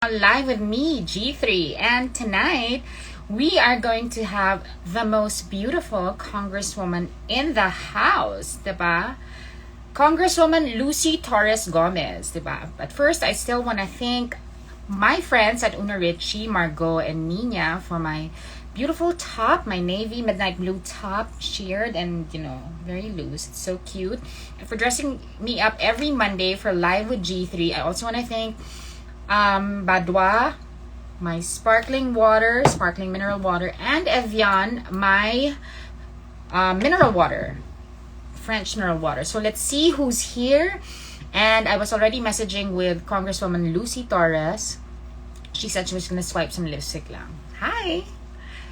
Live with me, G3, and tonight we are going to have the most beautiful Congresswoman in the house, diba? Congresswoman Lucy Torres-Gomez, diba? But first, I still want to thank my friends at Una Richie, Margot, and Nina for my beautiful top, my navy midnight blue top, sheared and, very loose. It's so cute. And for dressing me up every Monday for Live with G3, I also want to thank Badwa, my sparkling mineral water, and Evian, my mineral water, French mineral water. So let's see who's here. And I was already messaging with Congresswoman Lucy Torres. She said she was gonna swipe some lipstick lang. Hi!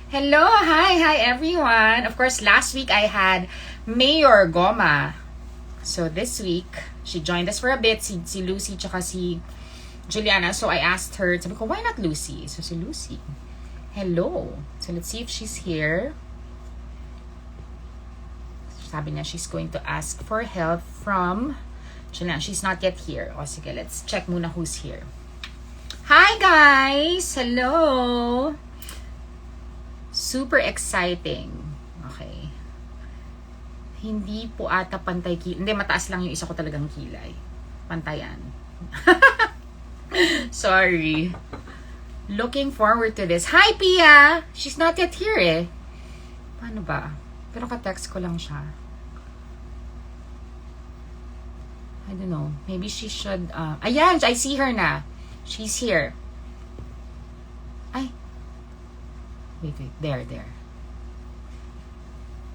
Hello! Hi everyone! Of course, last week I had Mayor Goma. So this week, she joined us for a bit, si Lucy tsaka si Julianna. So I asked her, sabi ko, why not Lucy? So si Lucy. Hello. So let's see if she's here. Sabi niya she's going to ask for help from Julianna. She's not yet here. O sige, let's check muna who's here. Hi guys! Hello! Super exciting. Okay. Hindi po ata pantay kilay. Hindi, mataas lang yung isa ko talagang kilay. Pantayan. Sorry. Looking forward to this. Hi, Pia! She's not yet here eh. Paano ba? Pero ka-text ko lang siya. I don't know. Maybe she should... Ayan! I see her na. She's here. Ay. Wait. There.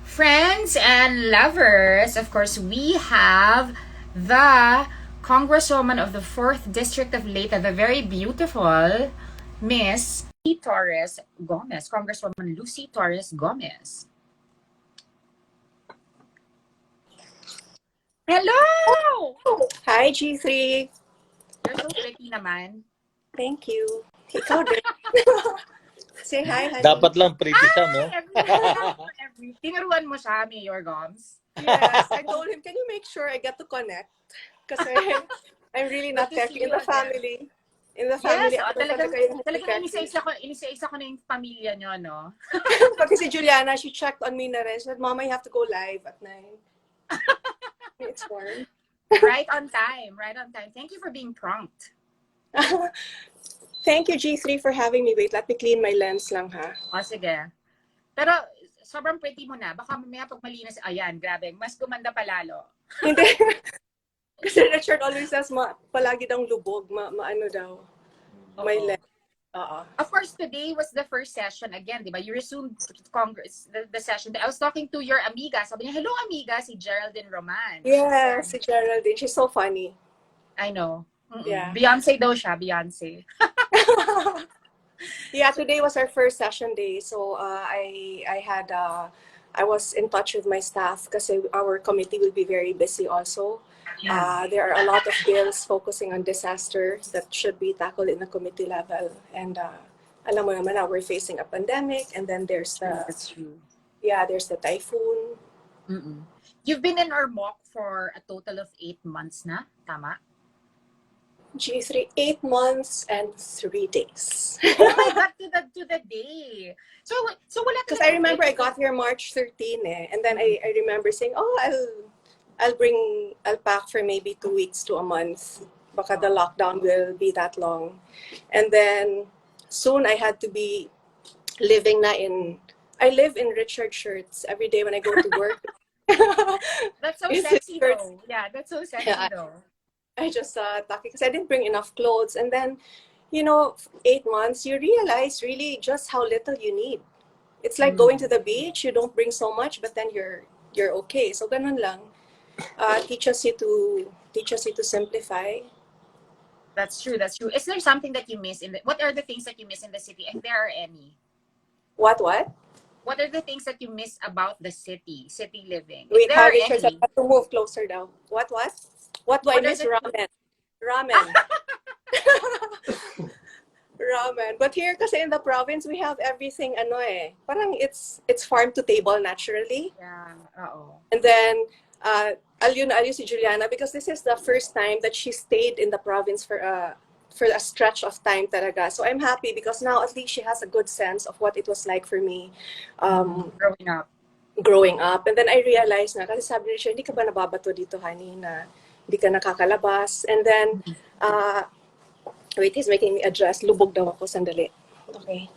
Friends and lovers, of course, we have the Congresswoman of the 4th District of Leyte, the very beautiful Miss Torres-Gomez, Congresswoman Lucy Torres-Gomez. Hello! Hi, G3. You're so pretty naman. Thank you. Ikaw din. Say hi, honey. Dapat lang pretty siya, no? Tinuruan mo siya, Mayor Goms. Yes, I told him, can you make sure I get to connect? Kasi I'm really not techy in the family. In the family, yes, ako talagang inisa ko na yung pamilya nyo, no? Pati si Juliana, she checked on me na rin. She said, Mama, you have to go live at 9. It's warm. Right on time. Thank you for being prompt. Thank you, G3, for having me. Wait, let me clean my lens lang, ha? O, sige. Pero, sobrang pretty mo na. Baka mamaya pag malinis, ayan, grabe, mas gumanda palalo. Hindi. Kasi Richard always says, palagi daw lubog, maano daw. May lens. Of course, today was the first session again, di ba? You resumed Congress, the session. I was talking to your amiga. Sabi niya, hello amiga, si Geraldine Roman. Yeah, si Geraldine. She's so funny. I know. Yeah. Beyonce daw siya, Beyonce. Yeah, today was our first session day. So I was in touch with my staff kasi our committee will be very busy also. There are a lot of bills focusing on disaster that should be tackled in the committee level. And alam mo naman na we're facing a pandemic, and then there's the... That's true. Yeah, there's the typhoon. You've been in Ormoc for a total of 8 months na, tama? G3, 8 months and 3 days. Oh my God, to the day. So wala. Because I remember I got here March 13 and then I remember saying, I'll pack for maybe 2 weeks to a month. Baka the lockdown will be that long. And then soon I had to be living I live in Richard shirts every day when I go to work. That's so sexy though. Yeah, that's so sexy though. I just because I didn't bring enough clothes. And then, 8 months, you realize really just how little you need. It's like going to the beach. You don't bring so much, but then you're okay. So ganun lang. Teach us you to simplify. That's true. Is there something that you miss what are the things that you miss in the city? If there are any. What? What are the things that you miss about the city living? Wait, Richard, I have to move closer now. What? What do I miss? Ramen. Ramen. But here, kasi in the province, we have everything, parang it's farm to table naturally. Yeah, And then, I'll use Juliana because this is the first time that she stayed in the province for for a stretch of time talaga. So I'm happy because now at least she has a good sense of what it was like for me Growing up. growing up. And then I realized na, kasi sabi niya, hindi ka ba nababato dito, honey, na hindi ka nakakalabas? And then, wait, he's making me adjust. Lubog daw ako, sandali. Okay.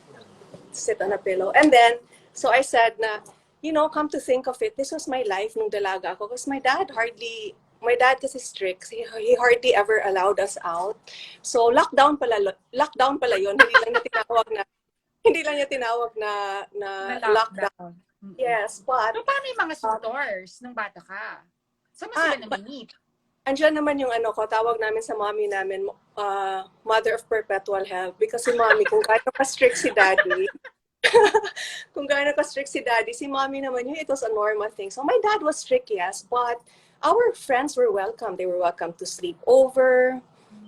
Sit on a pillow. And then, so I said na, you know, come to think of it, this was my life nung dalaga ako. Because my dad kasi strict. He hardly ever allowed us out. So, lockdown pala yun. Hindi lang niya tinawag na lockdown. Yes, but... So, paano yung mga suitors nung bata ka? Saan mo sila na-meet? Andiyan naman yung tawag namin sa mommy namin, mother of perpetual help. Because si mommy, kung gaano ka-strict si daddy, si mommy naman yun, it was a normal thing. So my dad was strict, yes, but our friends were welcome. They were welcome to sleep over.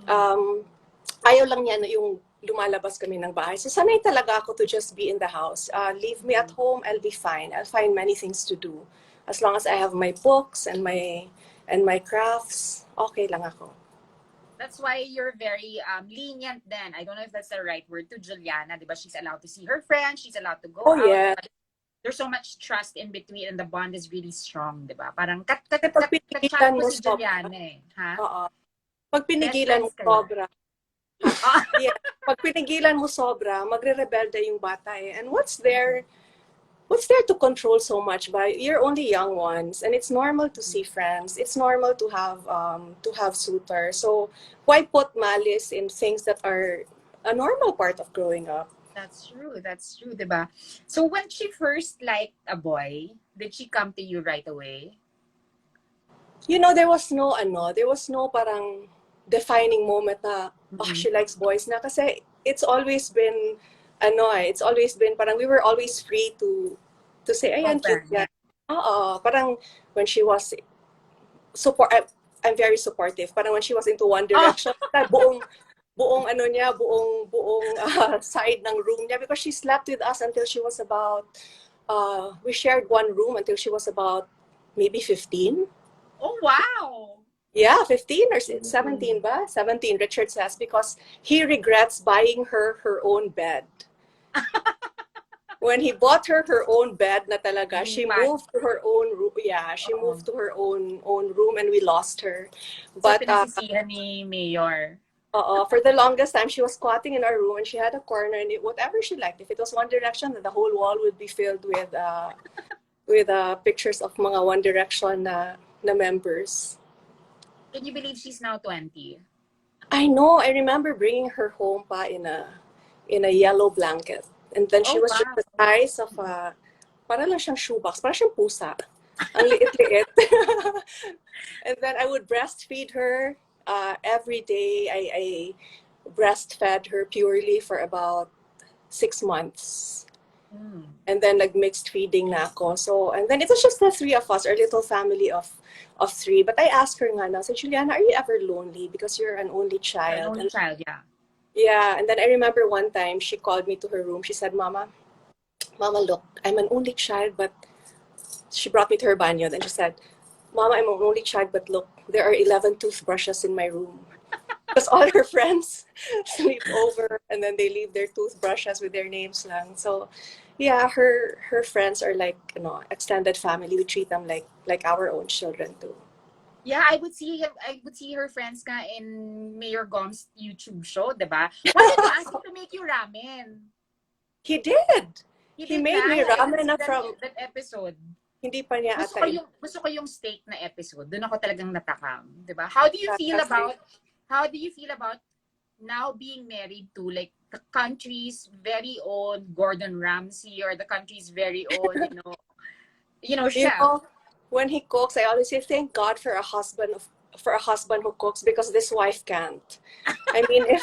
Ayaw lang niya na yung lumalabas kami ng bahay. So sanay talaga ako to just be in the house. Leave me at home, I'll be fine. I'll find many things to do. As long as I have my books and my crafts, okay lang ako. That's why you're very lenient then. I don't know if that's the right word to Julianna. Diba? She's allowed to see her friends. She's allowed to go out. Yeah. There's so much trust in between and the bond is really strong. Diba? Parang Pag kat-chat mo mo si Julianna eh. Ha? Oo. Pag pinigilan mo sobra. Yeah. Pag pinigilan mo sobra, magre-rebelde yung bata eh. And what's there to control so much? But you're only young ones, and it's normal to see friends. It's normal to have suitors. So why put malice in things that are a normal part of growing up? That's true, diba? So when she first liked a boy, did she come to you right away? You know, there was no parang defining moment na she likes boys na, kasi it's always been parang we were always free to say, ayan, cute yan. Parang when she was I'm very supportive. Parang when she was into One Direction, buong side ng room niya, because she slept with us until she was about we shared one room until she was about maybe 15. Oh wow. Yeah, 15 or 17 ba? 17, Richard says, because he regrets buying her own bed. When he bought her own bed na talaga, she moved to her own room. Yeah, she moved to her own room and we lost her. But pinasisihan ni Mayor. For the longest time, she was squatting in our room and she had a corner and whatever she liked. If it was One Direction, then the whole wall would be filled with pictures of mga One Direction na members. Can you believe she's now 20? I know. I remember bringing her home pa in a yellow blanket. And then she was just the size of para lang siyang shoebox, para siyang pusa. Ang liit-liit. And then I would breastfeed her every day. I breastfed her purely for about 6 months. And then mixed feeding na ako. So, and then it was just the three of us, our little family of 3. But I asked her nga na, said, Julianna, are you ever lonely? Because you're an only child. An only child, yeah. Yeah, and then I remember one time she called me to her room. She said, Mama, look, I'm an only child, but she brought me to her banyo. Then she said, Mama, I'm an only child, but look, there are 11 toothbrushes in my room. Because all her friends sleep over and then they leave their toothbrushes with their names lang. So, yeah, her friends are like, extended family. We treat them like our own children too. Yeah, I would see her friends ka in Mayor Gom's YouTube show, diba? Why did you ask him to make you ramen? He did. He made me ramen na from that episode. Hindi pa niya gusto ko yung steak na episode. Doon ako talagang natakam, diba? How do you feel about now being married to like the country's very own Gordon Ramsay or the country's very own, chef? When he cooks, I always say, thank God for a husband who cooks, because this wife can't. I mean, if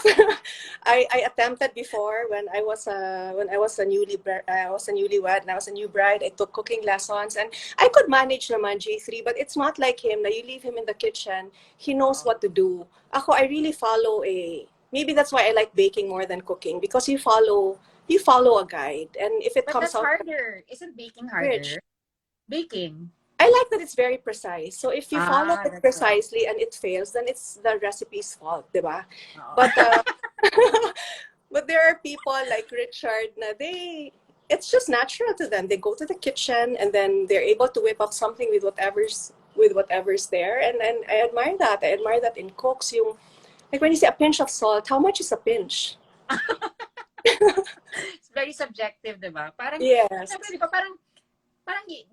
I attempted before when I was a newlywed and I was a new bride, I took cooking lessons and I could manage naman G3, but it's not like him na you leave him in the kitchen, he knows what to do. Ako, I really follow maybe that's why I like baking more than cooking, because you follow a guide, and if it comes that's out harder. Isn't baking harder? Baking. I like that it's very precise. So if you follow it precisely and it fails, then it's the recipe's fault, diba? But But there are people like Richard na it's just natural to them. They go to the kitchen and then they're able to whip up something with whatever's there. And I admire that. I admire that in cooks. Like when you say a pinch of salt, how much is a pinch? It's very subjective, di ba? Parang, Yes. syempre, di ba, parang,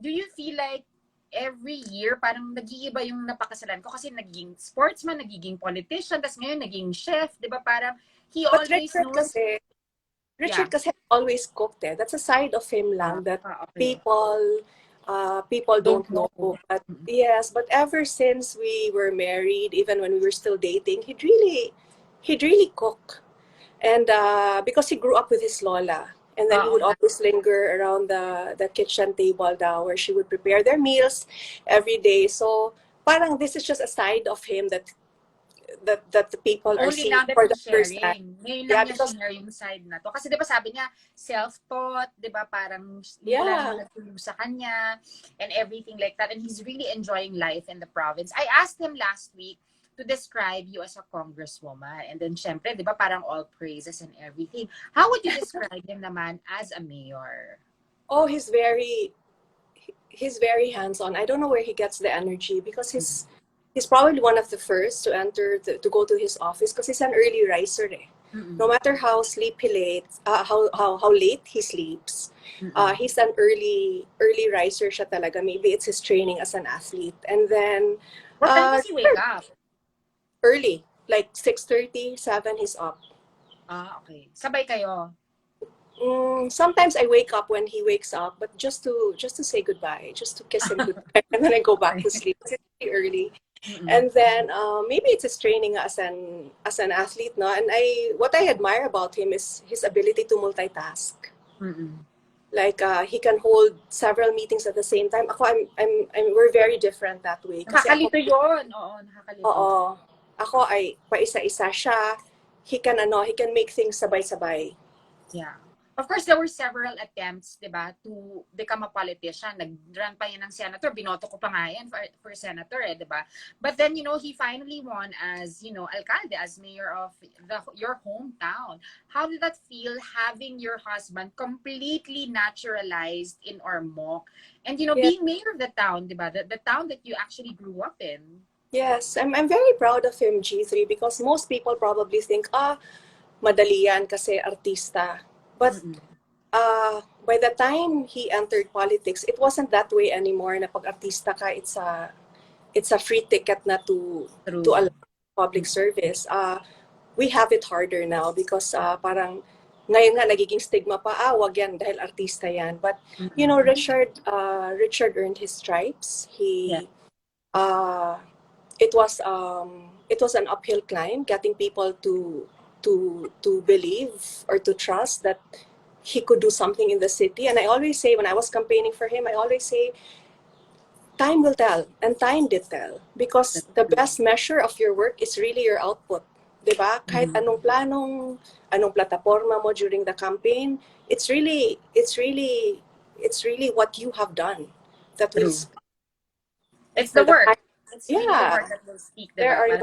do you feel like every year, parang nag-iiba yung napakasalan ko kasi naging sportsman, nagiging politician, tas ngayon naging chef, di ba? Parang, he But always knows, Richard kasi always cooked eh. That's a side of him lang that okay. people don't know. But Mm-mm. yes, but ever since we were married, even when we were still dating, he'd really cook. And because he grew up with his lola. And then he would always linger around the kitchen table now where she would prepare their meals every day. So parang this is just a side of him that the people are Only seeing now that for the he's first time. sharing. Ngayon lang Yeah, niya because share yung side na to. Kasi di ba sabi niya, self-taught, di ba parang wala naman nagtulong sa kanya and everything like that. And he's really enjoying life in the province. I asked him last week to describe you as a congresswoman. And then syempre, di ba parang all praises and everything. How would you describe him naman as a mayor? oh, he's very hands-on. I don't know where he gets the energy because he's probably one of the first to enter to go to his office because he's an early riser eh. No matter how how late he sleeps, he's an early riser siya talaga. Maybe it's his training as an athlete. And then What time does he wake up? early, like 6:30, 7 he's up. Okay. Sabay kayo? Sometimes I wake up when he wakes up, but just to say goodbye, just to kiss him goodbye, and then I go back to sleep. It's really early. And then maybe it's his training as an athlete, no. And what I admire about him is his ability to multitask. Like he can hold several meetings at the same time. We're very different that way. Nakakalito yun. Oo, nakakalito. Oo. Ako ay paisa-isa siya. He can make things sabay-sabay. Yeah. Of course, there were several attempts, di ba, to become a politician. Nag-run pa yan ng senator. Binoto ko pa nga yan for senator, di ba? But then, he finally won as, alcalde, as mayor of your hometown. How did that feel having your husband completely naturalized in Ormoc? And, being mayor of the town, di ba? The town that you actually grew up in. Yes, I'm very proud of him, G3, because most people probably think, madali yan kasi artista. But by the time he entered politics, it wasn't that way anymore. Na pag artista ka, it's a free ticket na to a public service. We have it harder now because parang ngayon nga nagiging stigma pa, wag yan dahil artista yan. But Richard earned his stripes. It was an uphill climb getting people to believe or to trust that he could do something in the city. And I always say, when I was campaigning for him, I always say, time will tell. And time did tell. Because the best measure of your work is really your output. Diba? Kahit anong plataforma mo during the campaign, it's really what you have done that will speak. It's the work. It's really the work that will speak. Diba?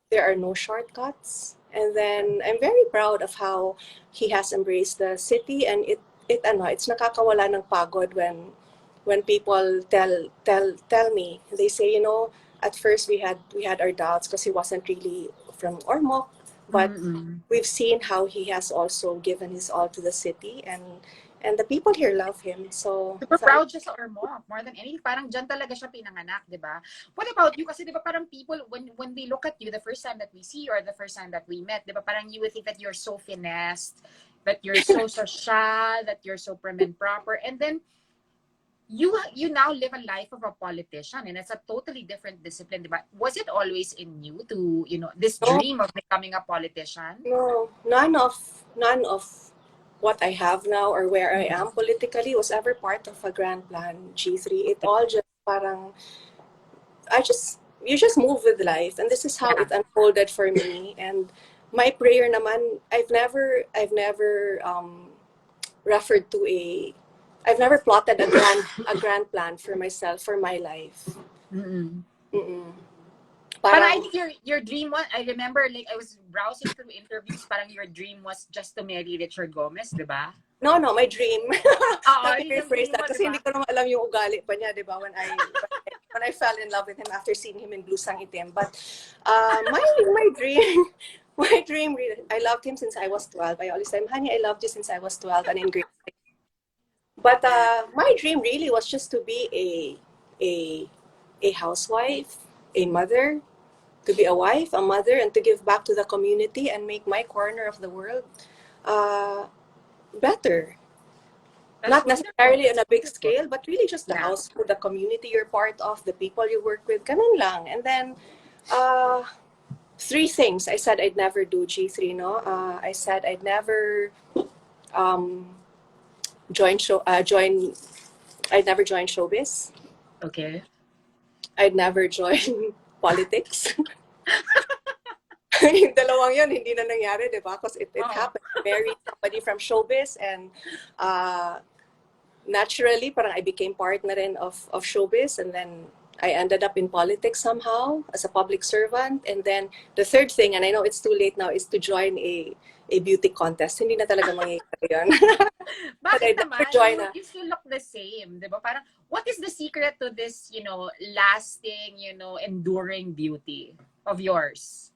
There are no shortcuts. And then I'm very proud of how he has embraced the city, and it's nakakawala ng pagod when people tell me. They say, at first we had our doubts because he wasn't really from Ormoc, but we've seen how he has also given his all to the city, and the people here love him. So super proud siya sa Ormoc. More than anything, parang dyan talaga siya pinanganak, di ba? What about you? Kasi di ba parang people, when we look at you, the first time that we see you or the first time that we met, di ba parang you would think that you're so finessed, that you're so social, that you're so prim and proper. And then, you now live a life of a politician, and it's a totally different discipline, di ba? Was it always in you to, this dream of becoming a politician? No, none of what I have now or where I am politically was ever part of a grand plan, G3. It all just parang, you just move with life, and this is how it unfolded for me. And my prayer naman, I've never referred to I've never plotted a grand plan for myself, for my life. Parang I Parang, think your dream was, I remember like I was browsing through interviews, parang your dream was just to marry Richard Gomez, di ba? no, no, my dream. Oo, Let me yun yung rephrase dream that mo, di kasi ba? hindi ko naman alam yung ugali pa niya, di ba? When I fell in love with him after seeing him in Blue Sang Itim. But my dream, my dream, I loved him since I was 12. I always say, honey, I loved you since I was 12 and in grade. But my dream really was just to be a a housewife, a mother, to be a wife, a mother, and to give back to the community and make my corner of the world uh, better. That's Not wonderful. necessarily on That's a big wonderful. scale, but really just the Yeah. household, the community you're part of, the people you work with, ganun lang. And then, uh, three things I said I'd never do, G3, no? I said I'd never um, join, I'd never join showbiz. Okay. I'd never join politics. Yung dalawang yun, hindi na nangyari, di ba? Because it Oo. happened. I married somebody from showbiz and naturally, parang I became part na rin of showbiz, and then I ended up in politics somehow as a public servant. And then the third thing, and I know it's too late now, is to join a beauty contest. Hindi na talaga mangyayari yun. But Bakit I never naman? join You still look the same, di ba? Parang, what is the secret to this, lasting, enduring beauty of yours?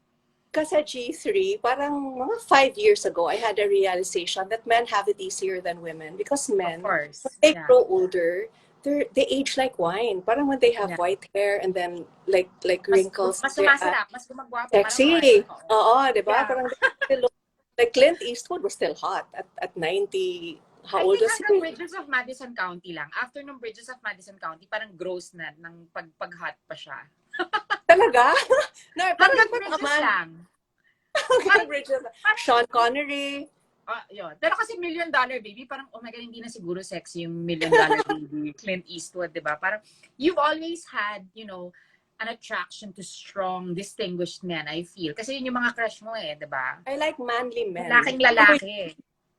Kasi G3, parang mga 5 years ago, I had a realization that men have it easier than women because Of men, when course. they Yeah. grow older, they age like wine. Parang when they have Yeah. white hair and then like wrinkles, Mas sumasarap, mas gumagwapo, parang wine. sexy. Oo. Oo, di ba? Yeah. Parang they still look, like Clint Eastwood was still hot at 90. How I old think was hanggang he? Bridges of Madison County lang. After nung Bridges of Madison County, parang gross na ng pag-hot pa siya. Talaga? No, parang Hanggang iba Bridges naman. lang. Hanggang Bridges. Parang, Sean Connery. yun. Pero kasi $1 Million Baby, parang, oh my God, hindi na siguro sexy yung $1 Million Baby, Clint Eastwood, di ba? Parang, you've always had, an attraction to strong, distinguished men, I feel. Kasi yun yung mga crush mo eh, di ba? I like manly men. Lalaking lalaki.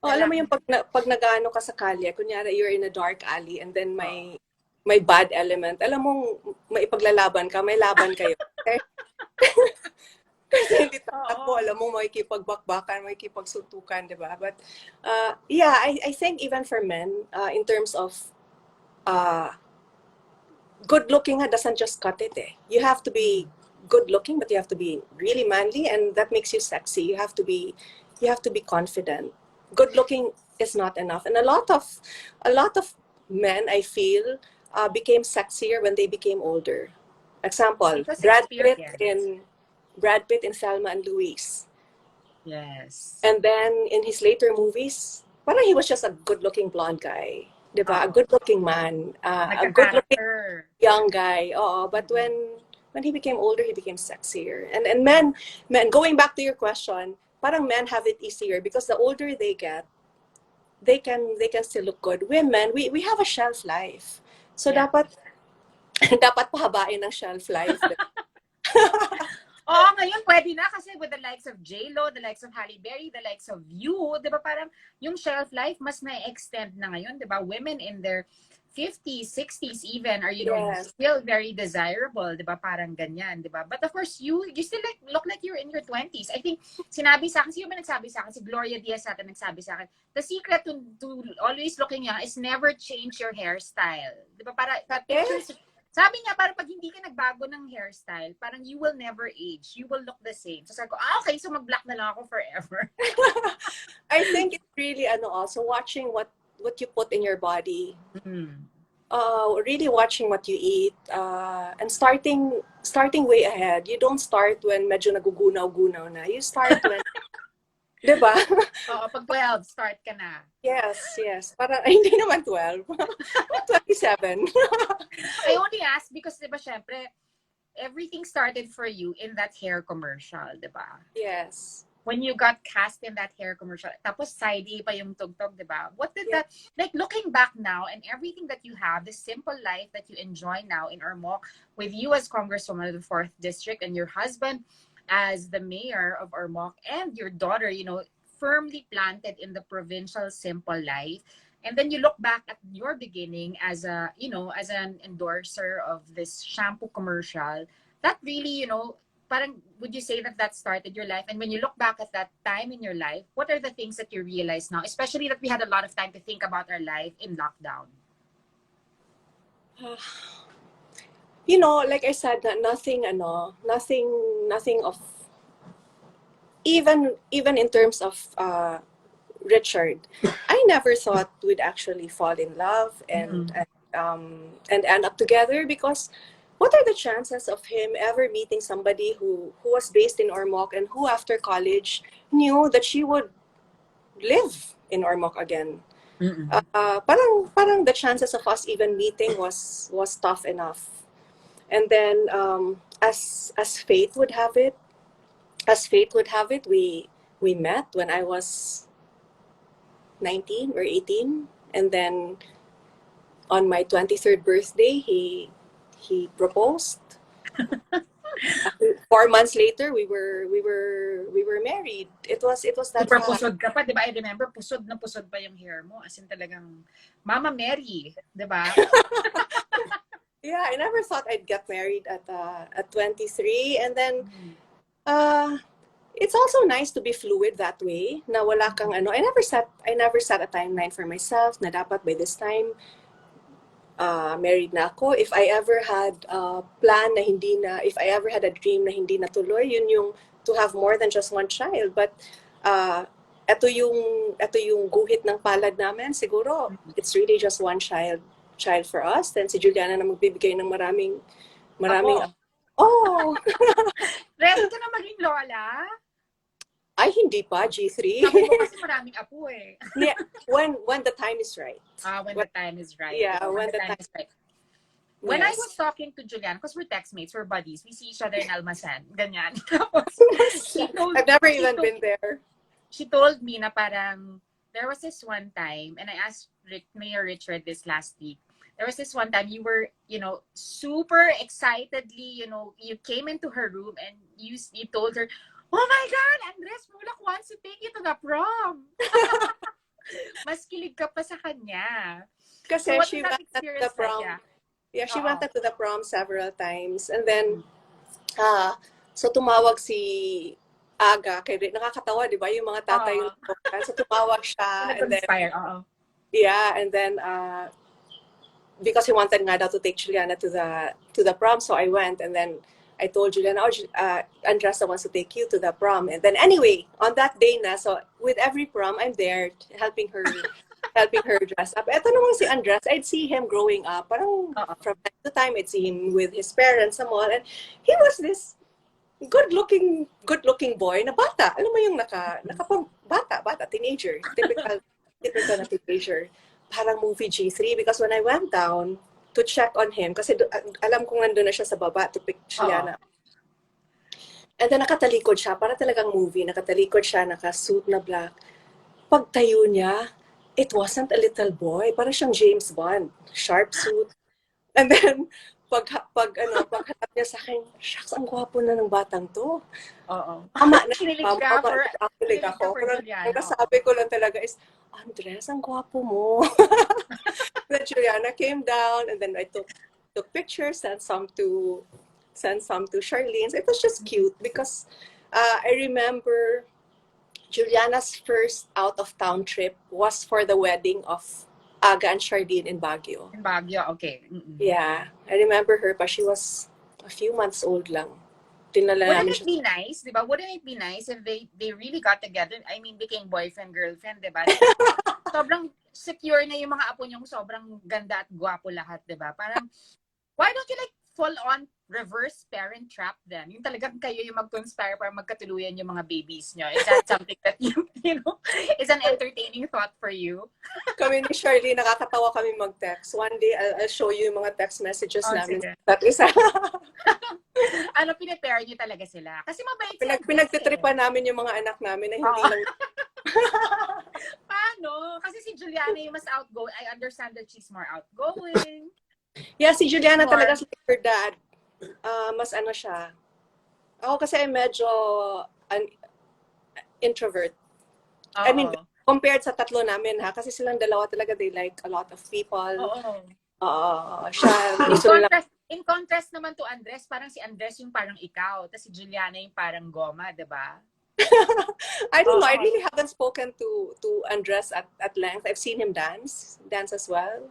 Oh, alam mo yung pag nag-ano ka sa kalye, kunyari you're in a dark alley and then may bad element. Alam mo, maipaglalaban ka, may laban kayo. Kasi hindi tatakbo, alam mo, makikipagbakbakan, makikipagsuntukan, di ba? But, yeah, I think even for men, in terms of good looking doesn't just cut it eh. You have to be good looking, but you have to be really manly, and that makes you sexy. You have to be confident. Good looking is not enough, and a lot of men, I feel, became sexier when they became older. Example: Because Brad Pitt experience. in Thelma and Louise. Yes. And then in his later movies, parang he was just a good-looking blonde guy, diba? A good-looking man, a good-looking Nagka-character. young guy. Oh, but when he became older, he became sexier. And men, going back to your question, parang men have it easier because the older they get, they can still look good. Women, we have a shelf life. So Yeah. dapat pahabain ng shelf life. Oo, ngayon pwede na kasi with the likes of J-Lo, the likes of Halle Berry, the likes of you, di ba parang yung shelf life mas na-extend na ngayon, di ba? Women in their 50s, 60s even are, Yes. still very desirable, di ba? Parang ganyan, di ba? But of course, you still look like you're in your 20s. I think, sinabi sa akin, sino ba nagsabi sa akin? Si Gloria Diaz ata nagsabi sa akin, the secret to always looking young is never change your hairstyle. Di ba? Para, pictures, sabi niya, parang pag hindi ka nagbago ng hairstyle, parang you will never age. You will look the same. So sabi ko, okay, so mag-black na lang ako forever. I think it's really also watching what you put in your body. Really watching what you eat, and starting way ahead. You don't start when medyo nagugunaw-gunaw na. You start when, diba? Oo, pag 12, start ka na. Yes. Parang, hindi naman 12. 27. I only ask because, diba, syempre, everything started for you in that hair commercial, diba? Yes. When you got cast in that hair commercial, tapos sidey pa yung tugtog, diba? What did that, like looking back now and everything that you have, the simple life that you enjoy now in Ormoc, with you as Congresswoman of the 4th District and your husband as the mayor of Ormoc and your daughter, firmly planted in the provincial simple life. And then you look back at your beginning as as an endorser of this shampoo commercial, that really, parang, would you say that that started your life? And when you look back at that time in your life, what are the things that you realize now? Especially that we had a lot of time to think about our life in lockdown. You know, like I said, nothing of, even in terms of Richard, I never thought we'd actually fall in love and end up together, because what are the chances of him ever meeting somebody who was based in Ormoc and who after college knew that she would live in Ormoc again? Parang the chances of us even meeting was tough enough. And then as fate would have it, we met when I was 19 or 18, and then on my 23rd birthday he proposed. 4 months later we were married. It was that Super fast. pusod ka pa, di ba? I remember, pusod na pusod pa yung hair mo. As in talagang, Mama Mary, di ba? Yeah, I never thought I'd get married at 23, and then it's also nice to be fluid that way. Na wala kang ano. I never set a timeline for myself na dapat by this time married na ako. If I ever had a plan na hindi na, if I ever had a dream na hindi natuloy, yun yung to have more than just one child. But ito yung guhit ng palad namin. Siguro it's really just one child for us. Then si Julianna na magbibigay ng maraming. Oh! Ready ka na maging lola? Ay, hindi pa, G3. Sabi mo kasi maraming apo eh. Yeah, when the time is right. When the time is right. Yeah, when the time is right. When I Yes. was talking to Julianna, because we're textmates, we're buddies, we see each other in Almasan, ganyan. I've never even been there. She told me na parang, there was this one time, and I asked Mayor Richard this last week, there was this one time you were, super excitedly, you came into her room and you told her, oh my God, Andres Mulak wants to take you to the prom. Mas kilig ka pa sa kanya. Kasi So what she was that went to the experience prom. like? Yeah, she went to the prom several times. And then, so tumawag si Aga. Nakakatawa, di ba? Yung mga tatay yung so tumawag siya. And then, yeah, and then, because he wanted nga daw to take Juliana to the prom, so I went, and then I told Juliana, Andresa wants to take you to the prom. And then anyway, on that day na, so with every prom, I'm there helping her dress up. Eto naman si Andres, I'd see him growing up. Parang from time to time, I'd see him with his parents and all. And he was this good-looking boy na bata. Alam mo yung bata, teenager. Typical na teenager. Parang movie G3, because when I went down to check on him, kasi alam kong nandun na siya sa baba to pick Juliana. And then nakatalikod siya, para talagang movie, nakatalikod siya, naka-suit na black. Pagtayo niya, it wasn't a little boy, parang siyang James Bond, sharp suit. And then, paghanap niya sa akin, shucks, ang gwapo na ng batang to. Mama, kinilig ka ako. Ang kasabi ko lang talaga is, Andres, ang gwapo mo. Then Juliana came down, and then I took pictures, sent some to Charlene. It was just cute because I remember Juliana's first out-of-town trip was for the wedding of Aga and Charlene in Baguio. In Baguio, okay. Yeah, I remember her, but she was a few months old lang. Wouldn't it be nice, di ba? Wouldn't it be nice if they really got together? I mean, became boyfriend, girlfriend, di ba? Sobrang secure na yung mga apo niyong sobrang ganda at gwapo lahat, di ba? Parang, why don't you full on reverse parent trap then? Yung talagang kayo yung mag-conspire para magkatuluyan yung mga babies niyo. Is that something that is an entertaining thought for you? Kami ni Shirley, nakakatawa kami mag-text. One day, I'll show you yung mga text messages namin. Sige. That is pinipare niyo talaga sila? Kasi mabait sila. Pinagtitripan namin yung mga anak namin na hindi lang. Paano? Kasi si Juliana yung mas outgoing. I understand that she's more outgoing. Yeah, si Juliana talaga like her dad. Mas ano siya. Ako kasi ay medyo introvert. I mean, compared sa tatlo namin ha, kasi silang dalawa talaga, they like a lot of people. Siya, in contrast naman to Andres, parang si Andres yung parang ikaw, tapos si Juliana yung parang goma, di ba? I don't know. I Oo. really haven't spoken to Andres at length. I've seen him dance as well.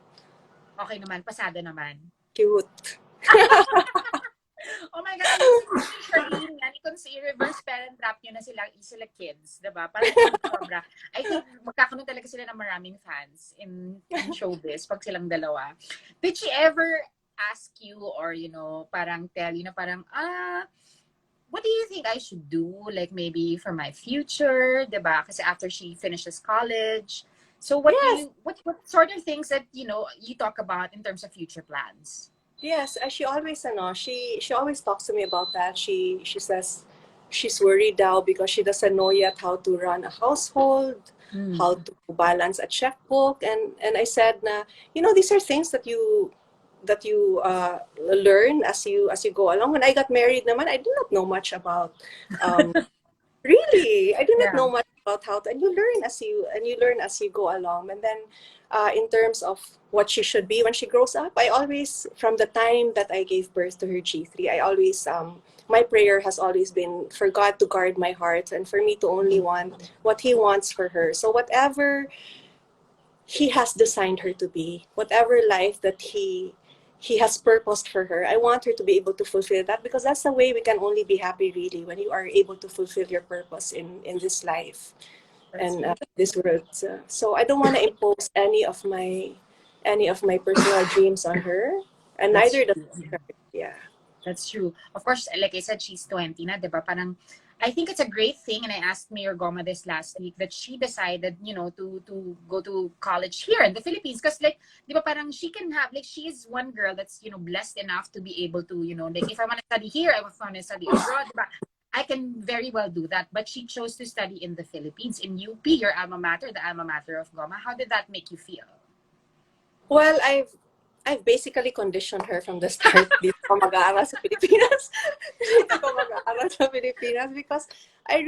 Okay naman, pasado naman. Cute. Oh my God, ayusin mo si Charlene yan. Kung si reverse parent trap nyo na sila kids, diba? Parang sobra. I think magkakaroon talaga sila ng maraming fans in showbiz pag silang dalawa. Did she ever ask you or, parang tell you na parang, what do you think I should do? Like maybe for my future, diba? Kasi after she finishes college. So what Yes. what sort of things that, you talk about in terms of future plans? Yes, she always she always talks to me about that. She says she's worried now because she doesn't know yet how to run a household, how to balance a checkbook, and I said na these are things that you learn as you go along. When I got married naman, I did not know much about really, I did not Yeah. know much about how to, and you learn as you go along. And then, in terms of what she should be when she grows up, I always, from the time that I gave birth to her G3, I always, my prayer has always been for God to guard my heart and for me to only want what He wants for her. So whatever He has designed her to be, whatever life that He has purposed for her. I want her to be able to fulfill that because that's the way we can only be happy, really, when you are able to fulfill your purpose in this life and this world. So I don't want to impose any of my personal dreams on her, and That's neither does true. her. Yeah. That's true. Of course, like I said, she's 20 na, di ba? Parang, I think it's a great thing, and I asked Mayor Goma this last week, that she decided, to go to college here in the Philippines. Because, like, di ba, parang she can have, like, she is one girl that's, blessed enough to be able to, like, if I want to study here, I want to study abroad, di ba? I can very well do that. But she chose to study in the Philippines, in UP, your alma mater, the alma mater of Goma. How did that make you feel? Well, I've basically conditioned her from the start dito ko mag-aaral sa Pilipinas. Dito ko mag-aaral sa Pilipinas because I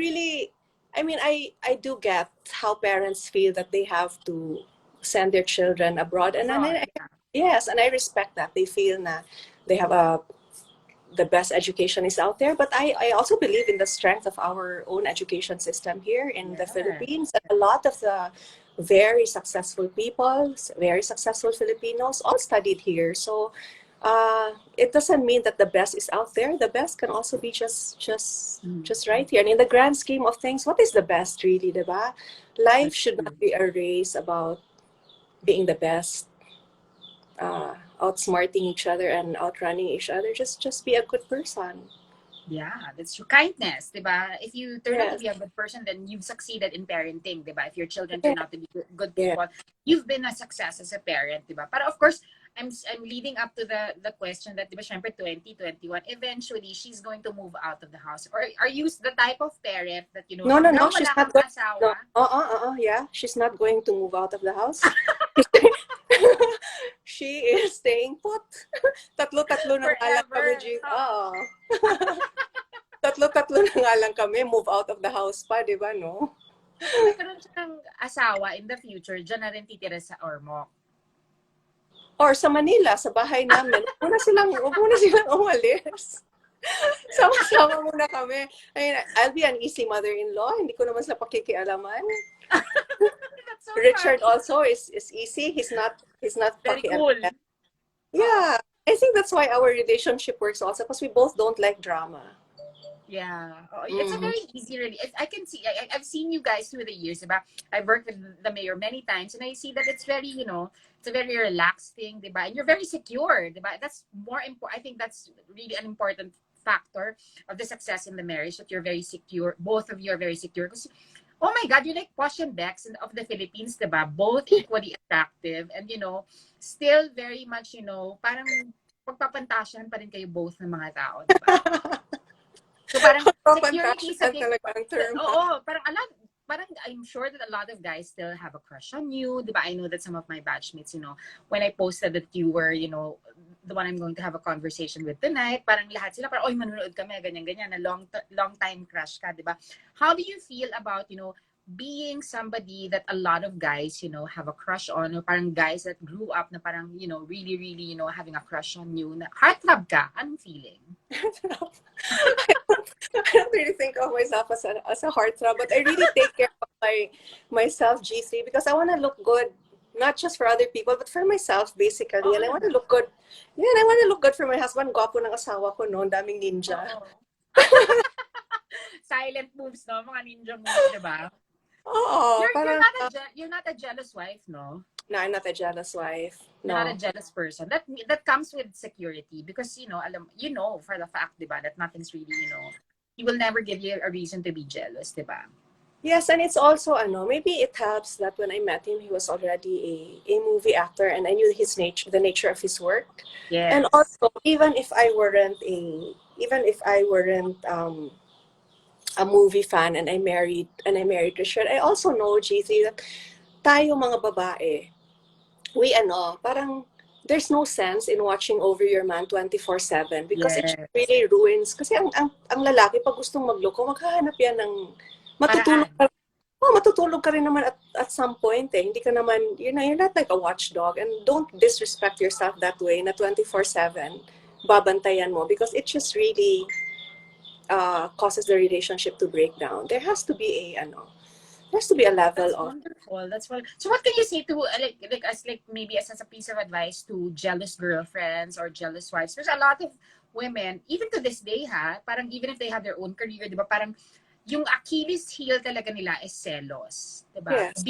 do get how parents feel that they have to send their children abroad. And Abroad, yes, and I respect that. They feel na they have the best education is out there. But I also believe in the strength of our own education system here in the Philippines. And a lot of the very successful people, very successful Filipinos, all studied here. So it doesn't mean that the best is out there. The best can also be just right here. And in the grand scheme of things, what is the best really, diba? Life should not be a race about being the best, outsmarting each other and outrunning each other. Just be a good person. Yeah, that's true. Kindness, diba? If you turn out to Yes. be a good person, then you've succeeded in parenting, diba? If your children Yeah. turn out to be good people, you've been a success as a parent, diba? But of course, I'm leading up to the question that, diba, syempre 2021, eventually she's going to move out of the house. Or are you the type of parent that, No, hanggang she's wala not kang going. asawa? No, yeah, she's not going to move out of the house. She is staying put. Tatlo-tatlo na nga lang kami, Forever. Oo. Tatlo-tatlo na nga lang kami, move out of the house pa, di ba, no? So kung nagkaroon siya ng asawa in the future, dyan na rin titira sa Ormoc. Or sa Manila, sa bahay namin, huwag muna silang umalis. Sama-sama muna kami. I mean, I'll be an easy mother-in-law. Hindi ko naman sila pakikialaman. That's so Richard funny. also is easy. He's not Very cool. pakialaman. Yeah. I think that's why our relationship works also because we both don't like drama. Yeah. It's a very easy, really. I can see, I've seen you guys through the years, diba? I've worked with the mayor many times, and I see that it's very, it's a very relaxed thing, diba? And you're very secure, diba? That's more important. I think that's really an important factor of the success in the marriage, that you're very secure. Both of you are very secure. Because, oh my God, you're like Posh and Bex of the Philippines, diba? Both equally attractive and, still very much, parang pagpapantasyan pa rin kayo both ng mga tao, diba? So parang security sa talaga ang term. Oo, parang I'm sure that a lot of guys still have a crush on you, di ba? I know that some of my batchmates, when I posted that you were, the one I'm going to have a conversation with tonight, parang lahat sila, parang, oy, manonood kami, ganyan-ganyan, na long time crush ka, di ba? How do you feel about, being somebody that a lot of guys, you know, have a crush on, or parang guys that grew up na parang, you know, really, really, you know, having a crush on you, na heartthrob ka, anong feeling? I don't really think of myself as a heartthrob, but I really take care of myself, GC, because I want to look good, not just for other people, but for myself, basically. Oo And I want to naman. look good. Yeah, and I want to look good for my husband. Gwapo ng asawa ko, no? Ang daming ninja. Oo. Silent moves, no? Mga ninja moves, diba? Oo, parang, You're not a jealous wife, no? no, I'm not a jealous wife. You're not a No. jealous person. That comes with security, because you know, you know for the fact, diba, that nothing's really, you know, he will never give you a reason to be jealous, diba? Yes, and it's also, maybe it helps that when I met him, he was already a movie actor, and I knew the nature of his work. And Yes. also, even if I weren't a movie fan, and I married Richard, I also know, GC, that tayo mga babae, parang there's no sense in watching over your man 24/7, because it Yes. really ruins. Kasi ang lalaki, pag gustong magloko, maghahanap yan ng matutulog Paraan. ka. Oh, matutulog ka rin naman at some point eh. Hindi ka naman, you're not like a watchdog, and don't disrespect yourself that way na 24/7 babantayan mo, because it just really causes the relationship to break down. There has to be a level That's of. wonderful. That's wonderful. So what can you say to like maybe as a piece of advice to jealous girlfriends or jealous wives? There's a lot of women, even to this day, parang even if they have their own career, di ba, parang yung Achilles heel talaga nila is selos, di ba? Yes.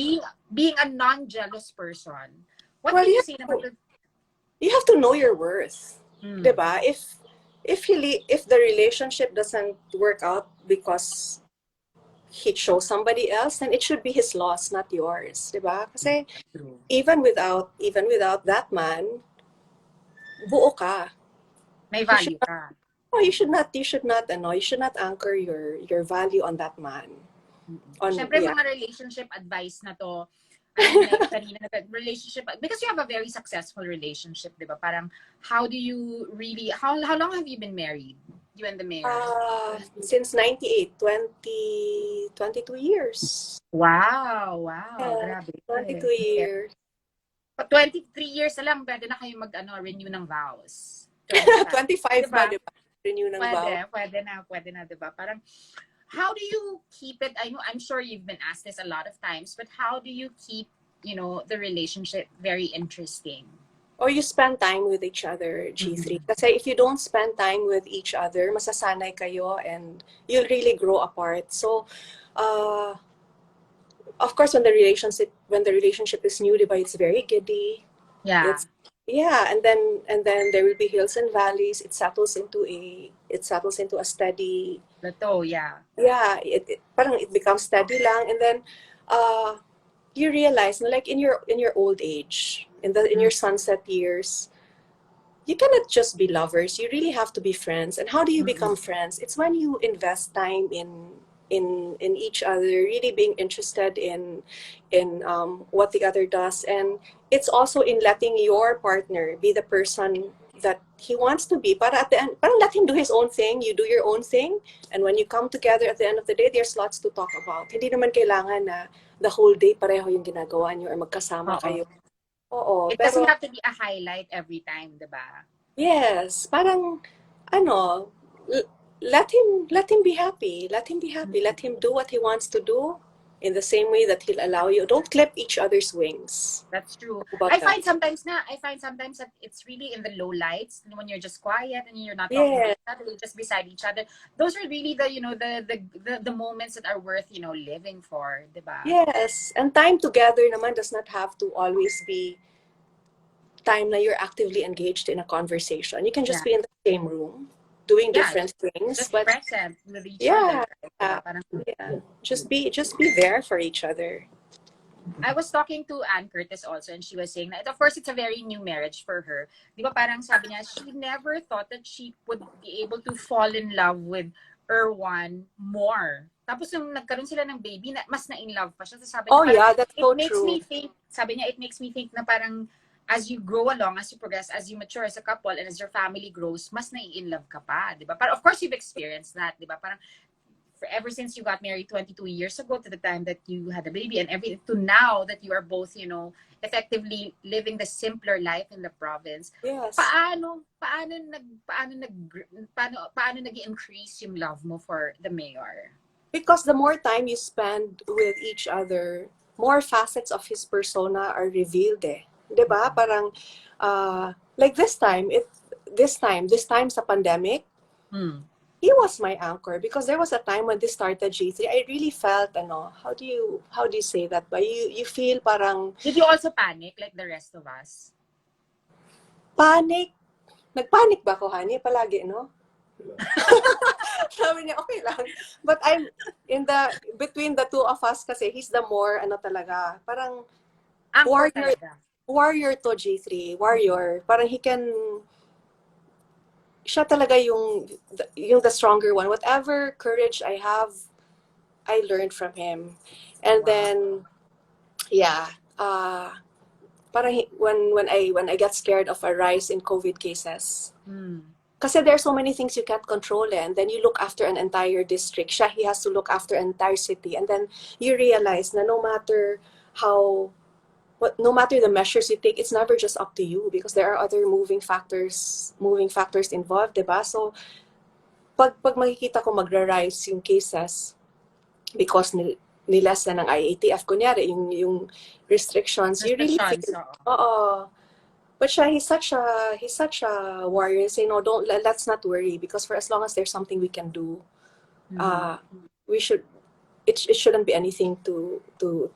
Being a non-jealous person, what Well, can you say naman to? you have to know your worth. Hmm. Diba? If the relationship doesn't work out because he chose somebody else, then it should be his loss, not yours. Diba? Kasi True. even without that man, buo ka. May You should value ka. Oh, you should not anchor your value on that man. Siyempre, Yeah. mga relationship advice na to, I mean, like, kanina, relationship, because you have a very successful relationship, di ba? Parang, how do you really, how long have you been married? You and the mayor? Since 98, 22 years. Wow, Yeah, grabe. 22 years. 23 years na lang, pwede na kayo renew ng vows. 25 diba? ba, diba? Renew ng vow. Pwede na, diba? Parang, how do you keep it? I'm sure you've been asked this a lot of times, but how do you keep, the relationship very interesting? Or you spend time with each other, G3. Kasi if you don't spend time with each other, masasanay kayo and you'll really grow apart. So, of course, when the relationship is new, diba, it's very giddy. Yeah. And then there will be hills and valleys. It settles into a steady. Plateau, yeah. Yeah, it becomes steady lang, and then you realize, like in your old age, in your sunset years, you cannot just be lovers. You really have to be friends. And how do you become friends? It's when you invest time in each other, really being interested in what the other does, and it's also in letting your partner be the person that he wants to be. Para at the end, parang let him do his own thing, you do your own thing, and when you come together at the end of the day, there's lots to talk about. Hindi naman kailangan na the whole day pareho yung ginagawa niyo or magkasama kayo. Oo, it doesn't have to be a highlight every time, diba? Yes, parang let him be happy. Let him do what he wants to do in the same way that he'll allow you. Don't clip each other's wings. That's true. I find sometimes that it's really in the low lights, when you're just quiet and you're not talking to each other, you're just beside each other. Those are really the moments that are worth, living for, diba? Yes, and time together naman does not have to always be time na you're actively engaged in a conversation. You can just be in the same room doing different things, just but present with each other. Just be there for each other. I was talking to Ann Curtis also, and she was saying that, of course, it's a very new marriage for her. Di ba, parang sabi niya, she never thought that she would be able to fall in love with Erwan more. Tapos nung nagkaroon sila ng baby, mas na in love pa siya. So sabi niya, that's so true. It makes me think na parang as you grow along, as you progress, as you mature as a couple, and as your family grows, mas nai-in love ka pa, di ba? But of course, you've experienced that, di ba? Parang ever since you got married 22 years ago to the time that you had a baby and everything to now that you are both, effectively living the simpler life in the province. Yes. Paano nag-increase yung love mo for the mayor? Because the more time you spend with each other, more facets of his persona are revealed eh. 'Di ba? Parang like this time sa pandemic, he was my anchor because there was a time when this started G3. I really felt how do you say that? But you feel parang Did you also panic like the rest of us? panic. Nagpanic ba ako, honey? Palagi, no? Sabi niya, okay lang. But I'm between the two of us kasi he's the more, talaga, parang Anchor warrior to G3. Warrior. Parang siya talaga yung the stronger one. Whatever courage I have, I learned from him. And then, yeah, parang when I get scared of a rise in COVID cases, kasi there are so many things you can't control and then you look after an entire district. He has to look after an entire city. And then you realize na no matter the measures you take, it's never just up to you because there are other moving factors involved, diba? So, pag makikita ko magra-rise yung cases because nilessen ng IATF, kunyari, yung restrictions, you really feel, but he's such a warrior. Say no, let's not worry because for as long as there's something we can do, it shouldn't be anything to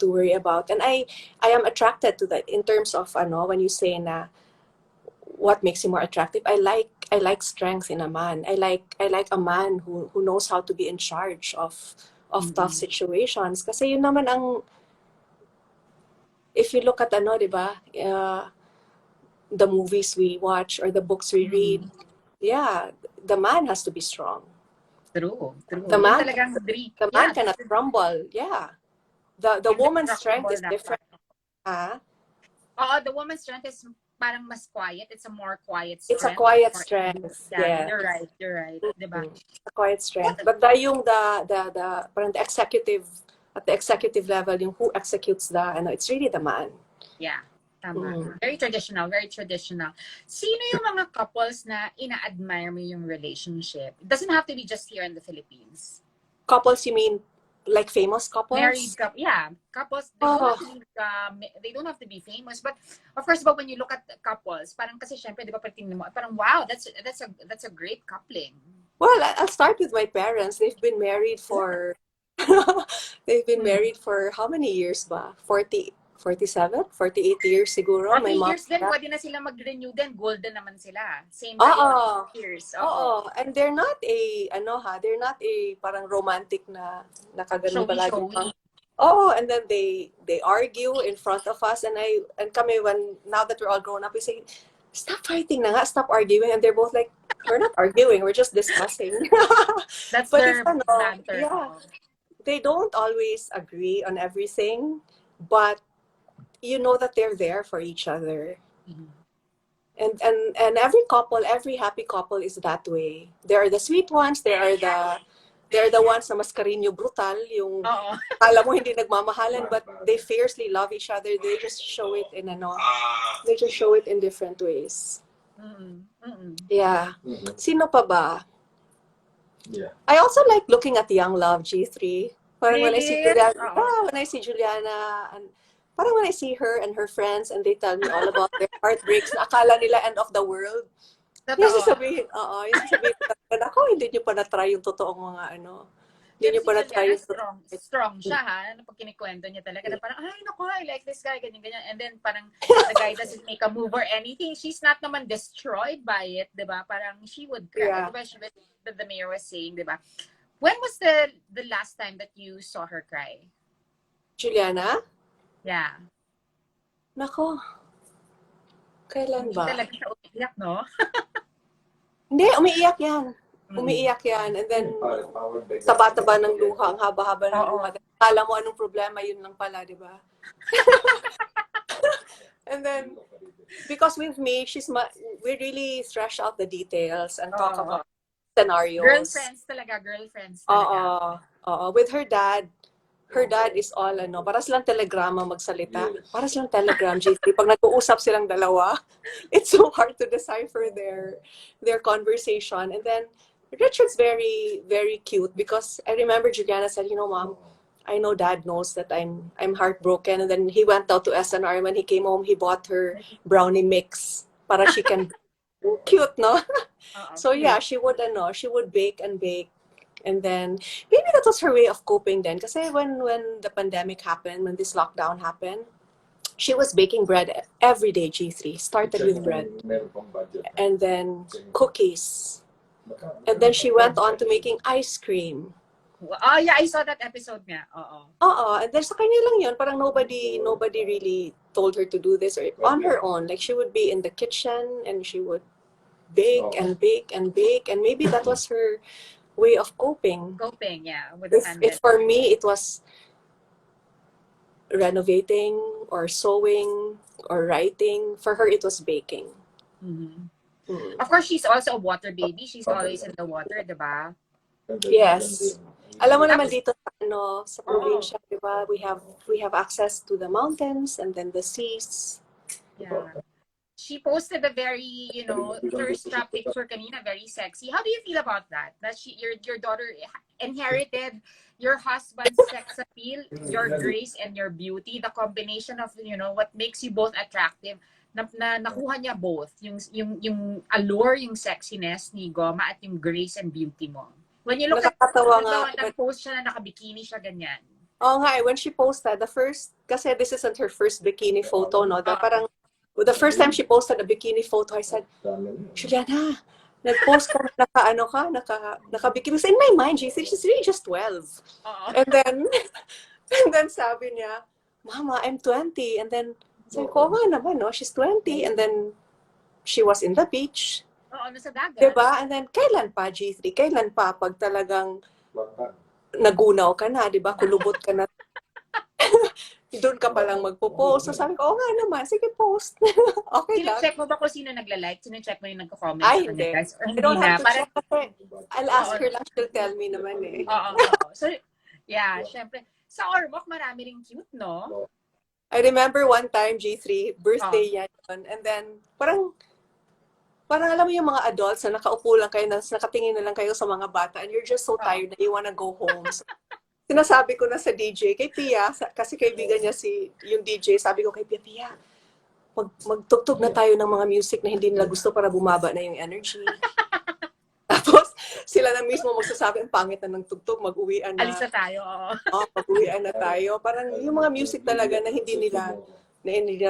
worry about. And I am attracted to that in terms of when you say na what makes you more attractive. I like strength in a man. I like a man who knows how to be in charge of tough situations. Kasi yun naman ang, if you look at diba, the movies we watch or the books we read, the man has to be strong. True. The man cannot crumble. Yeah. The woman's strength is different. The woman's strength is parang mas quiet. It's a more quiet strength. It's a quiet strength. Yeah. You're right. Diba? A quiet strength. But yung parang the executive, at the executive level, yung who executes it's really the man. Yeah. Tama. Very traditional. Sino yung mga couples na ina-admire mo yung relationship? It doesn't have to be just here in the Philippines. Couples, you mean like famous couples? Married couples. Yeah. Couples, they don't have to be famous. But of course, when you look at couples, parang kasi syempre, di ba, parang wow, that's a great coupling. Well, I'll start with my parents. They've been married for how many years ba? 47? 48 years siguro. 40 years din, pwede na sila mag-renew din. Golden naman sila. Same years. Oo. And they're not they're not a parang romantic na nakaganon palagi. And then they argue in front of us and kami now that we're all grown up, we say, stop fighting na nga, stop arguing. And they're both like, we're not arguing, we're just discussing. That's their banter. Yeah. They don't always agree on everything, but you know that they're there for each other. And every happy couple is that way. There are the sweet ones, there are the ones na mas karinyo brutal, yung alam mo hindi nagmamahalan, but they fiercely love each other. They just show it in different ways. Yeah. Sino pa ba? Yeah. I also like looking at Young Love G3. Parang when I see Julianna, and parang when I see her and her friends and they tell me all about their heartbreaks na akala nila end of the world. Yung sasabihin, ako, hindi nyo pa na-try yung totoong mga Hindi nyo pa na-try yung strong siya, ha? Pag kinikwento niya talaga, na parang, ay, naku, I like this guy, ganyan. And then parang the guy doesn't make a move or anything. She's not naman destroyed by it, di ba? Parang she would cry. Diba? The mayor was saying, di ba? When was the last time that you saw her cry? Julianna? Yeah. Nako. Kailan ba? Hindi talaga siya umiiyak, no? Hindi, umiiyak yan. Umiiyak yan. And then, taba-taba ng luha, ang haba-haba ng luha. Kala mo anong problema, yun lang pala, di ba? And then, because with me, we really thrash out the details and talk about scenarios. Girlfriends Oo, talaga. oo. With her dad is all para silang telegrama magsalita. Para silang telegram, GC. Pag nag-uusap silang dalawa, it's so hard to decipher their conversation. And then Richard's very, very cute because I remember Juliana said, Mom, I know Dad knows that I'm heartbroken. And then he went out to SNR. When he came home, he bought her brownie mix para she can. Cute, no? So yeah, Cute. she would bake and bake. And then maybe that was her way of coping then. Kasi when the pandemic happened, when this lockdown happened, she was baking bread every day, G3. Started with bread. And then cookies. And then she went on to making ice cream. Oh, yeah, I saw that episode nga. Oo. Oo, and then sa kanya lang yun, parang nobody really told her to do this or on her own. Like she would be in the kitchen and she would bake and bake and bake, and maybe that was her way of coping. Coping, yeah, with the If pandemic. for me it was renovating or sewing or writing, for her it was baking. Of course, she's also a water baby. She's always in the water, diba? Yes. Alam mo naman Tapos, dito sa probinsya, diba, we have access to the mountains and then the seas. yeah. She posted a very, thirst trap picture kanina, very sexy. How do you feel about that? That your daughter inherited your husband's sex appeal, your grace, and your beauty. The combination of, what makes you both attractive. Nakuha niya both. Yung allure, yung sexiness ni Goma at yung grace and beauty mo. When you look Nakakatawa nga. nag-post siya na nakabikini siya, ganyan. Oo nga, when she posted, kasi this isn't her first bikini photo, no? Parang, the first time she posted a bikini photo, I said, Juliana, nag-post ka, naka-bikini. So in my mind, she's really just 12. And then sabi niya, Mama, I'm 20. And then, sabi ko, nga naman, no? She's 20. And then, she was in the beach. Oo, nasa dagat. Diba? And then, kailan pa, G3? Kailan pa pag talagang nagunaw ka na, diba? Kulubot ka na. Doon ka palang magpo-post. So sabi ko, nga naman, sige, post. Okay lang. Sino-check mo ba kung sino nagla-like? Sino-check mo yung nagko-comment Ay, sa hindi. kanya, guys? Or I don't have to Parang, check kasi I'll ask her lang, she'll tell me naman eh. Oo. So, yeah, syempre. Sa Ormoc, marami ring cute, no? I remember one time, G3, birthday niya yun. And then, parang alam mo yung mga adults na nakaupo lang kayo, nakatingin na lang kayo sa mga bata, and you're just so tired na you wanna go home. So, sinasabi ko na sa DJ, kay Pia, kasi kaibigan niya yung DJ, sabi ko kay Pia, magtugtog na tayo ng mga music na hindi nila gusto para bumaba na yung energy. Tapos, sila na mismo magsasabi, ang pangit na ng tugtog, mag-uwian na. Alis na tayo, oo. Mag-uwian na tayo. Parang yung mga music talaga na hindi nila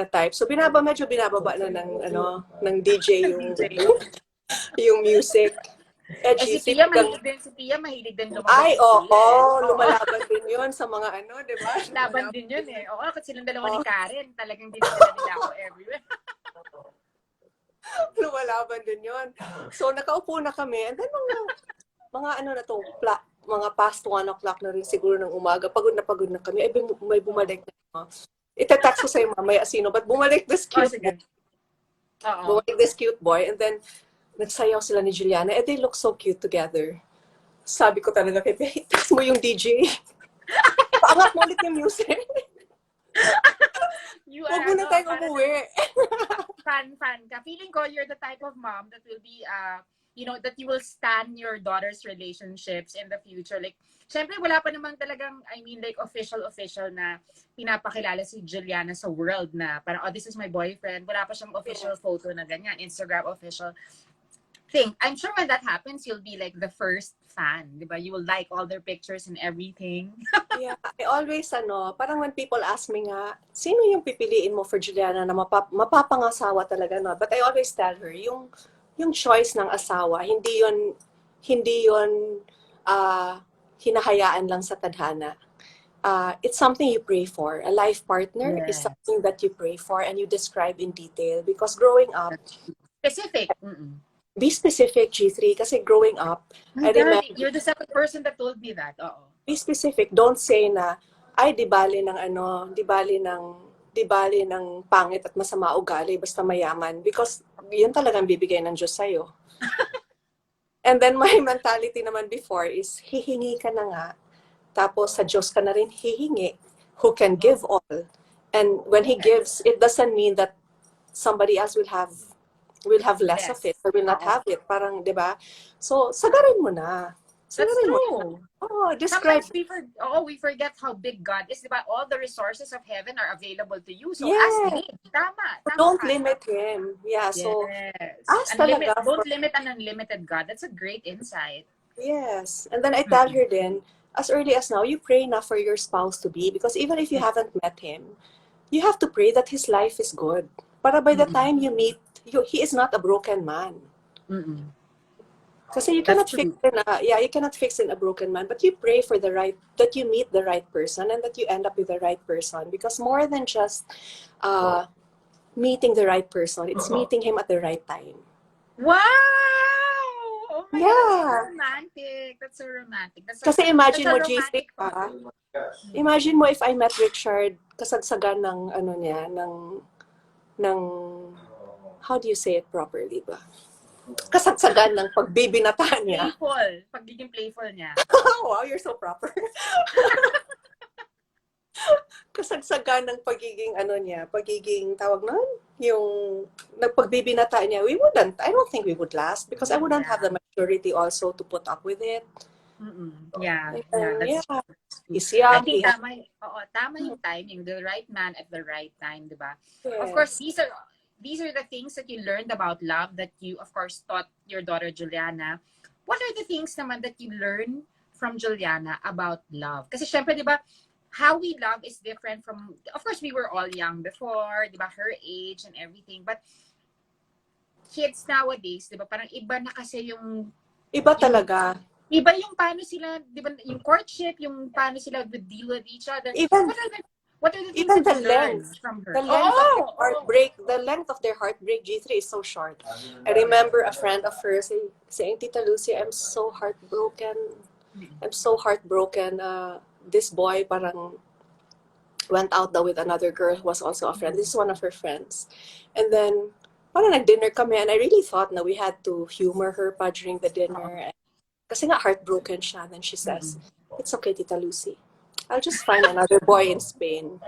type. So medyo binababa na ng DJ yung music. Si Pia mahilig din lumabas. Ay, oo, lumalaban din yun sa mga di ba? Laban din yun eh. Oo, kasi silang dalawa ni Karen, talagang dinadala nila ako everywhere. Lumalaban din yun. So nakaupo na kami, and then mga past 1 o'clock na rin siguro ng umaga, pagod na kami, ay may bumalik na. Ita-text ko sa'yo mamaya sino, but bumalik this cute boy. Bumalik this cute boy, and then nagsayaw sila ni Juliana, and they look so cute together. Sabi ko talaga kay Pia, text mo yung DJ. Paangat mo ulit yung music. Huwag mo na tayong umuwi. Fan ka. Feeling ko you're the type of mom that will be, that you will stand your daughter's relationships in the future. Like, syempre, wala pa namang talagang, official na pinapakilala si Juliana sa world na parang, this is my boyfriend. Wala pa siyang official photo na ganyan. Instagram official thing. I'm sure when that happens, you'll be like the first fan, di ba? You will like all their pictures and everything. Yeah, I always, parang when people ask me nga, sino yung pipiliin mo for Juliana na mapapangasawa talaga, no? But I always tell her, yung choice ng asawa, hindi yon hinahayaan lang sa tadhana. It's something you pray for. A life partner is something that you pray for and you describe in detail. Because growing up... Specific. Be specific, G3. Kasi growing up, I remember... You're the second person that told me that. Be specific. Don't say na, ay, di bali ng pangit at masama ugali, basta mayaman. Because yan talagang bibigay ng Diyos sa'yo. And then my mentality naman before is, hihingi ka na nga, tapos sa Diyos ka na rin hihingi, who can give all. And when He gives, it doesn't mean that somebody else will have less of it or will not have it. Parang, di ba? So, sagarin mo na. That's Sagarin mo na. true. Oh, describe. Sometimes we forget how big God is, diba? All the resources of heaven are available to you. So Yeah. ask Him. Tama Don't ka. limit Him. Yeah, so, Yes. ask talaga. Don't limit an unlimited God. That's a great insight. Yes. And then I tell her then, as early as now, you pray na for your spouse to be, because even if you haven't met him, you have to pray that his life is good. Para by the time you meet, he is not a broken man. Kasi you cannot you cannot fix in a broken man, but you pray for that you meet the right person and that you end up with the right person. Because more than just meeting the right person, it's meeting him at the right time. Wow! Oh my God, that's so romantic. That's so romantic. Kasi imagine mo, GC, imagine mo if I met Richard, kasagsagan ng, ng, how do you say it properly ba? Kasagsagan ng pagbibinata niya. Pagiging playful niya. Wow, you're so proper. Kasagsagan ng pagiging pagiging tawag nun, yung nagpagbibinata niya, I don't think we would last because I wouldn't have the maturity also to put up with it. Yeah, He's young. I think tama yung timing, the right man at the right time, diba? Yes. Of course, these are the things that you learned about love that you, of course, taught your daughter Julianna. What are the things naman that you learned from Julianna about love? Kasi syempre, di ba, how we love is different from, of course, we were all young before, di ba, her age and everything. But kids nowadays, di ba, parang iba na kasi yung... Iba talaga. Iba yung paano sila, di ba, yung courtship, yung paano sila would deal with each other. What are the things that you learned from her? The length of their heartbreak, the length of their heartbreak, G3, is so short. I remember a friend of hers saying, Tita Lucy, I'm so heartbroken. I'm so heartbroken. This boy parang went out with another girl who was also a friend. This is one of her friends. And then, parang nag-dinner kami, and I really thought na we had to humor her pa during the dinner. Kasi nga heartbroken siya. Then she says, it's okay, Tita Lucy. I'll just find another boy in Spain.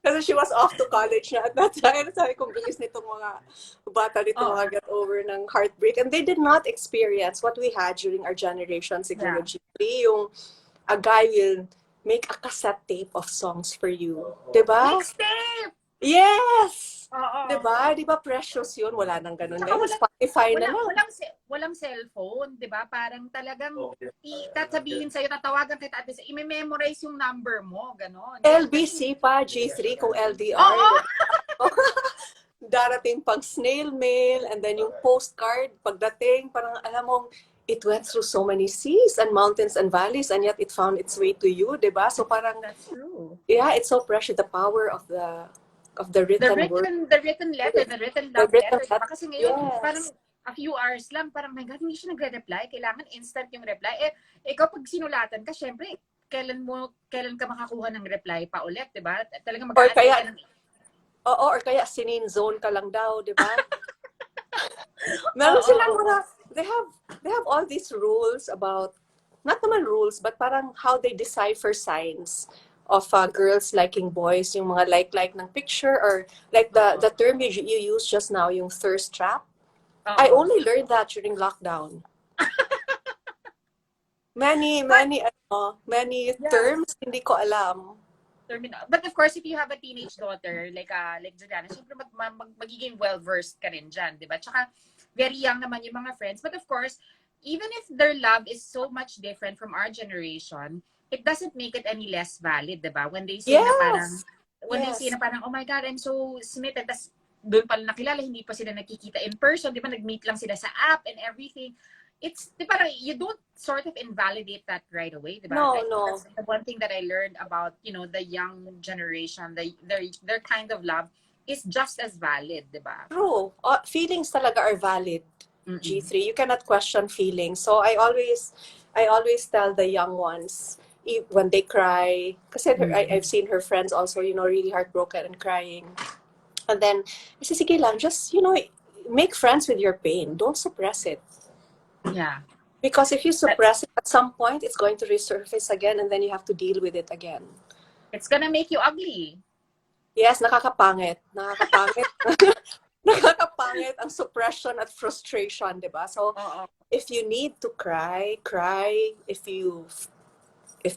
Kasi she was off to college na at that time. Sabi ko, bilis nitong mga bata dito mga get over ng heartbreak. And they did not experience what we had during our generation, siguro G3, yung a guy will make a cassette tape of songs for you. Diba? Mixtape! Yes! Diba? Diba precious yun? Wala nang ganun. Spotify na lang. Walang cellphone, diba? Parang talagang sabihin sa'yo, tatawagan kita at i-memorize yung number mo, gano'n. LBC pa, G3 kung LDR. Darating pang snail mail, and then yung postcard, pagdating, parang alam mong, it went through so many seas and mountains and valleys, and yet it found its way to you, diba? So parang, that's true. Yeah, it's so precious, the power of the written word. The written letter, the written love letter. Diba? Kasi ngayon, parang a few hours lang, parang, my God, hindi siya nagre-reply. Kailangan instant yung reply. Ikaw pag sinulatan ka, syempre, kailan ka makakuha ng reply pa ulit, diba? Talagang mag-aantay ka ng... or kaya sinin zone ka lang daw, diba? Meron silang mga, they have all these rules about, not naman rules, but parang how they decipher signs of girls liking boys, yung mga like ng picture, or like the term you used just now, yung thirst trap. I only learned that during lockdown. Many terms hindi ko alam. But of course, if you have a teenage daughter like Julianna, syempre magiging well-versed ka rin dyan, di ba? Tsaka very young naman yung mga friends. But of course, even if their love is so much different from our generation, it doesn't make it any less valid, diba? When they say na parang, they say na parang, oh my God, I'm so smitten, tas doon pala nakilala, hindi pa sila nakikita in person, di ba? Nag-meet lang sila sa app and everything. It's, di ba, you don't sort of invalidate that right away, di ba? No. That's the one thing that I learned about, the young generation, their kind of love is just as valid, di ba? True. Feelings talaga are valid, G3. You cannot question feelings. So I always tell the young ones, when they cry, kasi I've seen her friends also, really heartbroken and crying. And then, sige lang, just, make friends with your pain. Don't suppress it. Yeah. Because if you suppress it, at some point, it's going to resurface again and then you have to deal with it again. It's gonna make you ugly. Yes, nakakapangit. Nakakapangit. Nakakapangit ang suppression at frustration, di ba? So, if you need to cry, cry. If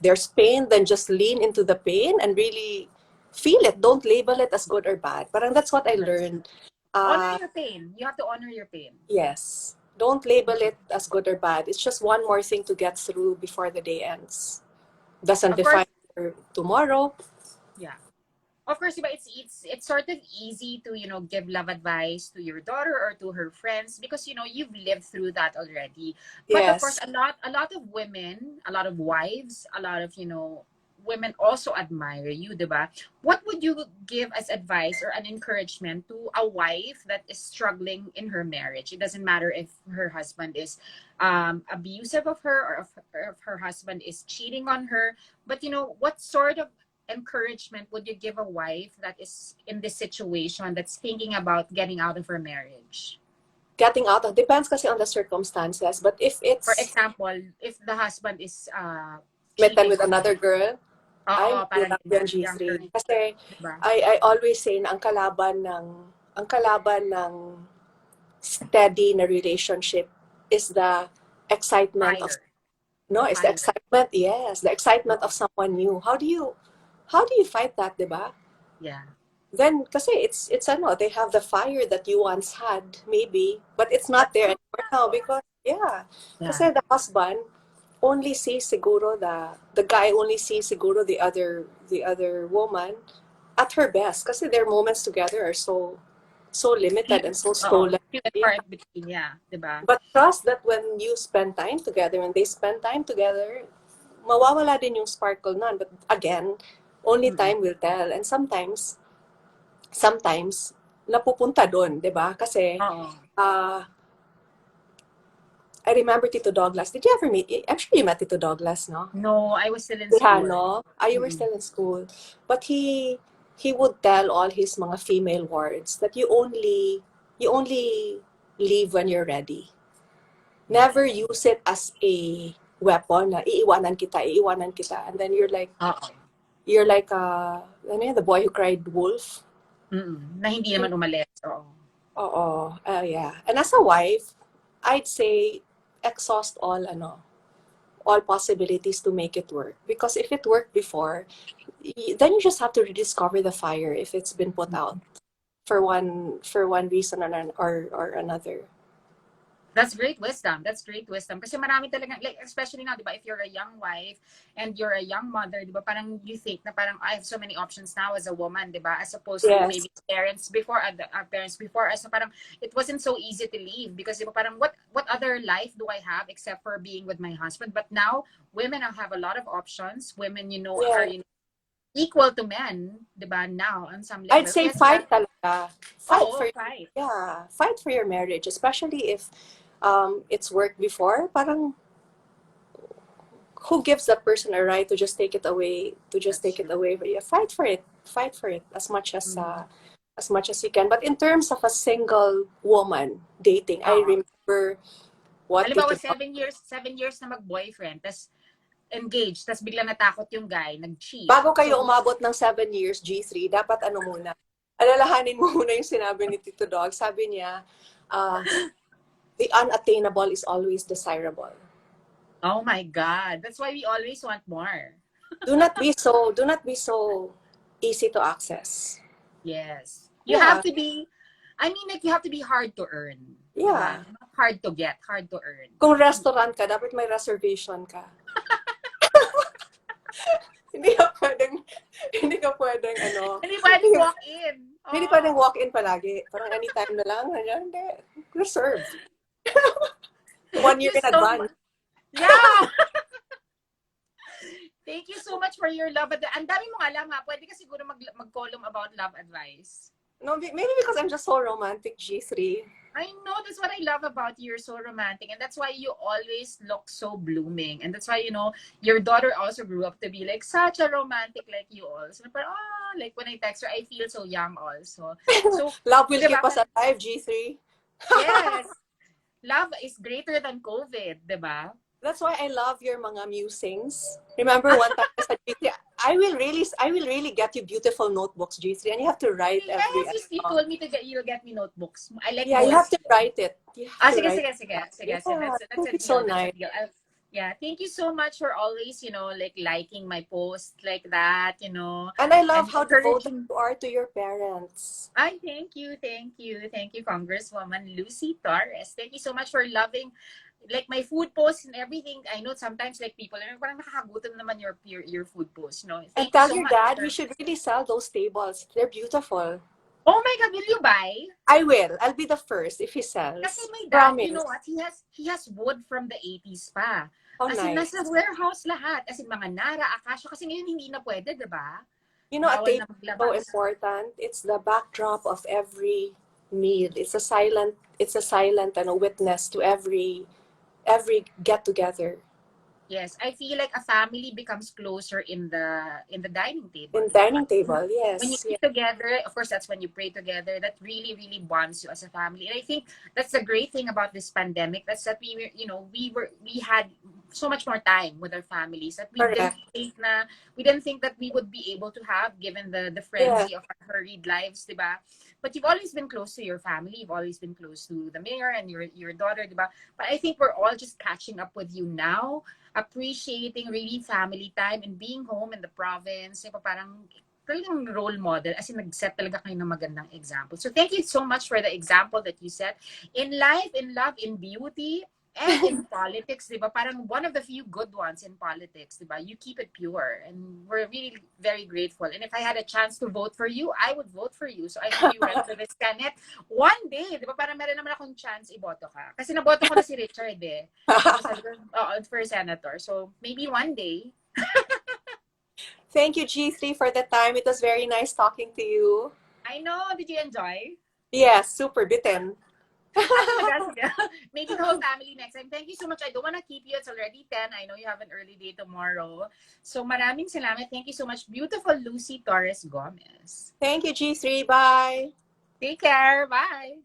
there's pain, then just lean into the pain and really feel it. Don't label it as good or bad. Parang that's what I learned. Honor your pain. You have to honor your pain. Yes. Don't label it as good or bad. It's just one more thing to get through before the day ends. Doesn't define your tomorrow. Yeah. Of course, diba, it's sort of easy to, you know, give love advice to your daughter or to her friends because, you know, you've lived through that already. But Yes. of course, a lot of women, a lot of wives, a lot of, you know, women also admire you, diba? What would you give as advice or an encouragement to a wife that is struggling in her marriage? It doesn't matter if her husband is abusive of her or if her husband is cheating on her. But, you know, what sort of encouragement would you give a wife that is in this situation, that's thinking about getting out of her marriage? Getting out of, depends kasi on the circumstances. But if it's... For example, if the husband is metan with another girl, Oo, I'm parang with G3. Kasi diba? I always say na ang kalaban ng steady na relationship is the excitement of it's the excitement, yes, the excitement of someone new. How do you fight that, diba? Yeah. Then kasi it's they have the fire that you once had maybe, but it's not there anymore now because kasi the husband only sees siguro the guy only sees siguro the other woman at her best kasi their moments together are so limited and so stolen. Diba? But trust that when you spend time together and they spend time together, mawawala din yung sparkle nun. But again, only time will tell. And sometimes napupunta doon, diba? Kasi I remember Tito Douglas. Did you ever meet? I'm sure you met Tito Douglas, no? No, I was still in school. No? You were still in school. But he would tell all his mga female wards that you only leave when you're ready. Never use it as a weapon na iiwanan kita. And then you're like the boy who cried wolf. Na hindi naman umalis. Yeah. And as a wife, I'd say exhaust all possibilities to make it work. Because if it worked before, then you just have to rediscover the fire if it's been put out for one reason or another. That's great wisdom. Kasi marami talaga, like, especially now, di ba, if you're a young wife and you're a young mother, di ba, parang you think na parang I have so many options now as a woman, di ba, as opposed to maybe parents before, our parents before us. So parang it wasn't so easy to leave because, di ba, parang what other life do I have except for being with my husband? But now, women have a lot of options. Women, you know, are equal to men, di ba, now on some level. I'd say fight talaga. Fight for your marriage, especially if it's worked before. Parang who gives that person a right to just take it away? But yeah, fight for it as much as you can. But in terms of a single woman dating, I remember what. Halimbawa, 7 years na mag-boyfriend, tas engaged, tas biglang natakot yung guy, nag-cheat. Bago kayo umabot ng 7 years, G3, dapat muna? Alalahanin mo muna yung sinabi ni Tito Dog. Sabi niya, the unattainable is always desirable. Oh my God. That's why we always want more. Do not be so easy to access. Yes. You have to be, you have to be hard to earn. Yeah. Hard to get, hard to earn. Kung restaurant ka, dapat may reservation ka. Hindi ka pwedeng Hindi pwedeng walk in. Hindi pwedeng walk in palagi. Parang anytime na lang. Hindi. Reserve. 1 year in advance. Yeah! Thank you so much for your love advice. Ang dami mong alam ha. Pwede ka siguro mag-column about love advice. No, maybe because I'm just so romantic, G3. I know, that's what I love about you. You're so romantic. And that's why you always look so blooming. And that's why, you know, your daughter also grew up to be like such a romantic like you also. But, like when I text her, I feel so young also. So love will keep us alive, G3. Yes. Love is greater than COVID, di ba? That's why I love your mga musings. Remember one time I said, G3, I will really get you beautiful notebooks, G3, and you have to write every. Yes, you told me to you'll get me notebooks. I like Yeah, you have notes. to write it. You have to Sige, write sige, it. sige, sige. So Yeah, I that's think a it's so deal. That's a nice. deal. Yeah, thank you so much for always, like liking my post like that, And I love and how devoted encouraging. you are to your parents. Ay, thank you, Congresswoman Lucy Torres. Thank you so much for loving, like my food posts and everything. I know sometimes like people, parang nakakagutom naman your food posts, no? And Thank you tell so your much. dad we should really sell those tables. They're beautiful. Oh my God, will you buy? I will. I'll be the first if he Kasi sells. my dad, you Promise. know what? He has wood from the 80s pa. Oh, As in, nasa nice. warehouse lahat. As in, mga Nara, Akasha. Kasi ngayon hindi na pwede, di ba? A Bawal table na is so maglabas. important. It's the backdrop of every meal. It's a silent and a witness to every get together. Yes, I feel like a family becomes closer in the dining table, In di ba? dining table, When you yes. eat together, of course, that's when you pray together. That really, really bonds you as a family. And I think that's the great thing about this pandemic. That's that we had so much more time with our families that Correct. we didn't think that we would be able to have given the Yes, frenzy of our hurried lives, diba? But you've always been close to your family. You've always been close to the mayor and your daughter, diba? But I think we're all just catching up with you now, appreciating really family time and being home in the province. Diba, parang talagang role model, as in nag-set talaga kayo ng magandang example. So thank you so much for the example that you set in life, in love, in beauty, and in politics, di ba? Parang one of the few good ones in politics, di ba? You keep it pure, and we're really very grateful. And if I had a chance to vote for you, I would vote for you. So I hope you run for the Senate one day, di ba? Parang meron naman akong chance iboto ka. Kasi naboto ko na si Richard eh. Tapos sabi ko, for senator. So maybe one day. Thank you, G3, for the time. It was very nice talking to you. I know, did you enjoy? Yes, super bitten. Ah, talaga, sige. Maybe the whole family next time. Thank you so much. I don't want to keep you. It's already 10. I know you have an early day tomorrow. So maraming salamat. Thank you so much. Beautiful Lucy Torres-Gomez. Thank you, G3. Bye. Take care. Bye.